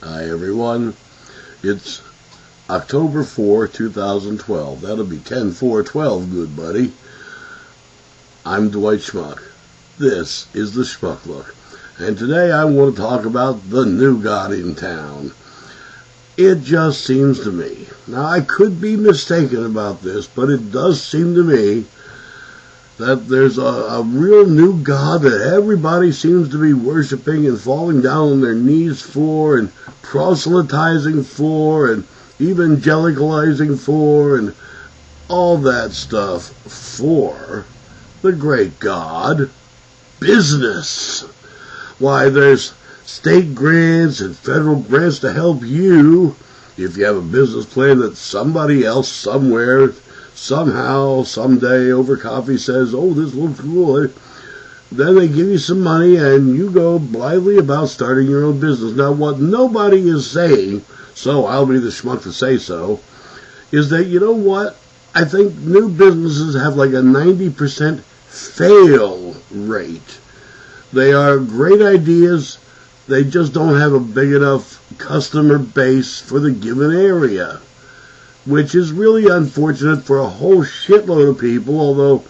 Hi everyone, it's October 4, 2012. That'll be 10/4/12, good buddy. I'm Dwight Schmuck. This is the Schmuck Look. And today I want to talk about the new god in town. It just seems to me, now I could be mistaken about this, but it does seem to me that there's a real new god that everybody seems to be worshiping and falling down on their knees for and proselytizing for and evangelicalizing for and all that stuff for the great god, business. Why, there's state grants and federal grants to help you if you have a business plan that somebody else somewhere somehow, someday, over coffee says, oh, this looks cool. Then they give you some money and you go blithely about starting your own business. Now, what nobody is saying, so I'll be the schmuck to say so, is that, you know what? I think new businesses have like a 90% fail rate. They are great ideas. They just don't have a big enough customer base for the given area, which is really unfortunate for a whole shitload of people, although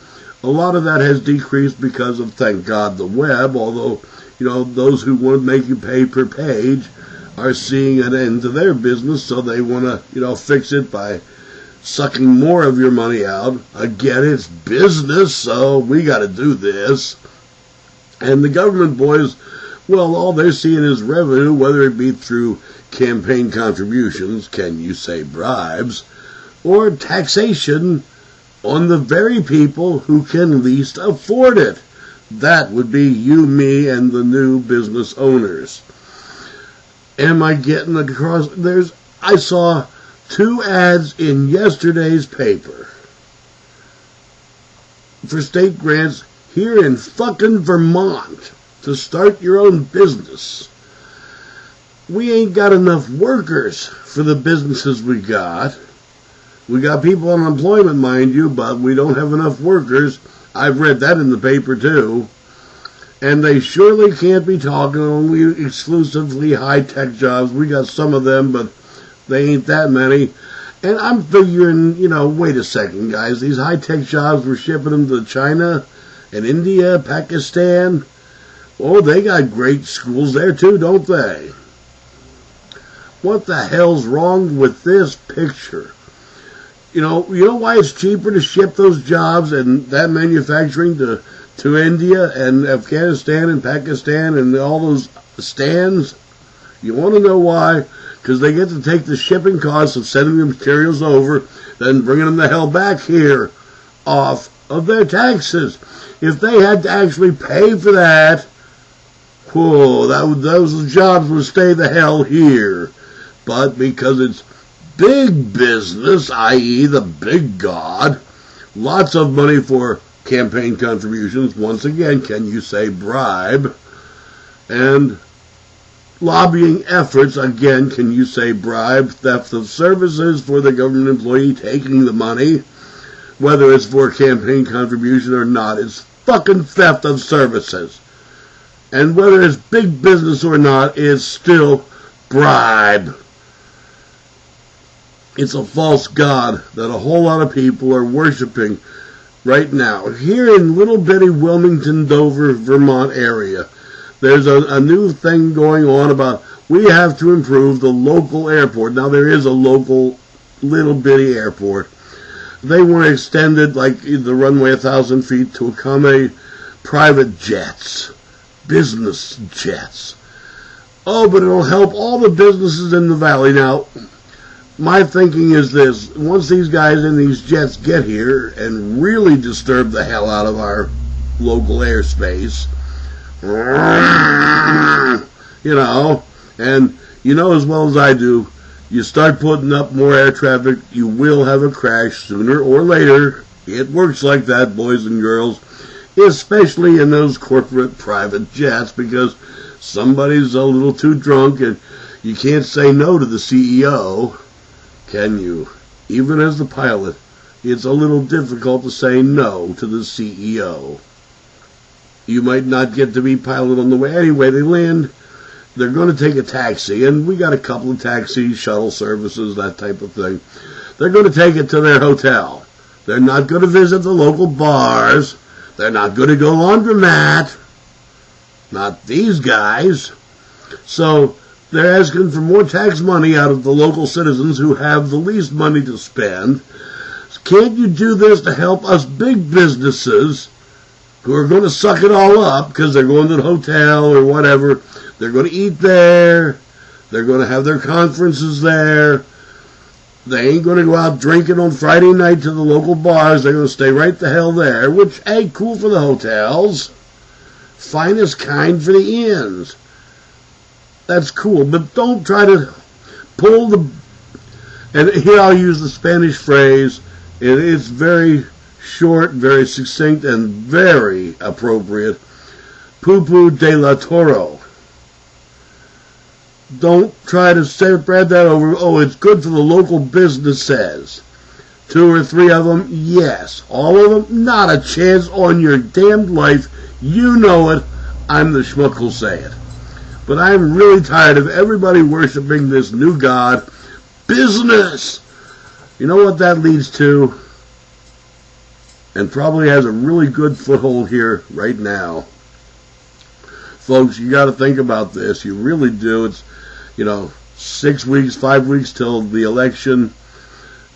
a lot of that has decreased because of, thank God, the web, although, you know, those who want to make you pay per page are seeing an end to their business, so they want to, you know, fix it by sucking more of your money out. Again, it's business, so we got to do this. And the government boys, well, all they're seeing is revenue, whether it be through campaign contributions, can you say bribes, or taxation on the very people who can least afford it. That would be you, me, and the new business owners. Am I getting across? I saw 2 ads in yesterday's paper for state grants here in fucking Vermont to start your own business. We ain't got enough workers for the businesses we got. We got people on unemployment, mind you, but we don't have enough workers. I've read that in the paper, too. And they surely can't be talking only exclusively high-tech jobs. We got some of them, but they ain't that many. And I'm figuring, you know, wait a second, guys. These high-tech jobs, we're shipping them to China and India, Pakistan. Oh, they got great schools there, too, don't they? What the hell's wrong with this picture? You know why it's cheaper to ship those jobs and that manufacturing to India and Afghanistan and Pakistan and all those stands? You want to know why? Because they get to take the shipping costs of sending the materials over, then bringing them the hell back here off of their taxes. If they had to actually pay for that, whoa, those jobs would stay the hell here. But because it's big business, i.e. the big god, lots of money for campaign contributions, once again, can you say bribe, and lobbying efforts, again, can you say bribe, theft of services for the government employee taking the money, whether it's for campaign contribution or not, it's fucking theft of services. And whether it's big business or not, it's still bribe. It's a false god that a whole lot of people are worshiping right now. Here in little bitty Wilmington, Dover, Vermont area, there's a new thing going on about we have to improve the local airport. Now, there is a local little bitty airport. They want to extend it, like the runway 1,000 feet, to accommodate private jets, business jets. Oh, but it'll help all the businesses in the valley. Now, my thinking is this: once these guys in these jets get here and really disturb the hell out of our local airspace, you know, and you know as well as I do, you start putting up more air traffic, you will have a crash sooner or later. It works like that, boys and girls, especially in those corporate private jets, because somebody's a little too drunk and you can't say no to the CEO. Can you? Even as the pilot, it's a little difficult to say no to the CEO. You might not get to be pilot on the way. Anyway, they land they're going to take a taxi, and we got a couple of taxi shuttle services, that type of thing. They're going to take it to their hotel. They're not going to visit the local bars. They're not going to go laundromat. Not these guys. So they're asking for more tax money out of the local citizens who have the least money to spend. Can't you do this to help us big businesses who are going to suck it all up because they're going to the hotel or whatever? They're going to eat there. They're going to have their conferences there. They ain't going to go out drinking on Friday night to the local bars. They're going to stay right the hell there, which, hey, cool for the hotels. Finest kind for the inns. That's cool, but don't try to pull the... And here I'll use the Spanish phrase. It's very short, very succinct, and very appropriate. Poo-poo de la toro. Don't try to spread that over. Oh, it's good for the local businesses. 2 or 3 of them, yes. All of them, not a chance on your damned life. You know it. I'm the schmuck who'll say it. But I'm really tired of everybody worshiping this new god, business. You know what that leads to? And probably has a really good foothold here right now. Folks, you got to think about this. You really do. It's, 6 weeks, 5 weeks till the election.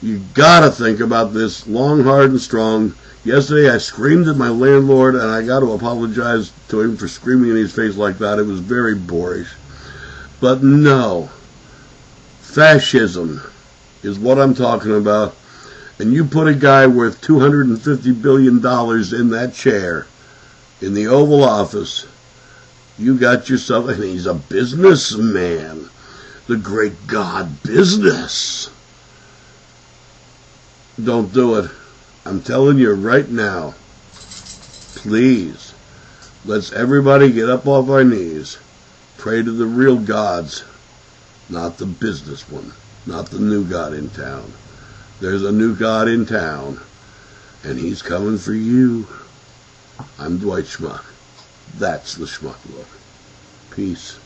You got to think about this long, hard, and strong. Yesterday I screamed at my landlord, and I got to apologize to him for screaming in his face like that. It was very boorish. But no. Fascism is what I'm talking about. And you put a guy worth $250 billion in that chair in the Oval Office, you got yourself, and he's a businessman. The great God business. Don't do it. I'm telling you right now. Please. Let's everybody get up off our knees. Pray to the real gods. Not the business one. Not the new god in town. There's a new god in town. And he's coming for you. I'm Dwight Schmuck. That's the Schmuck Look. Peace.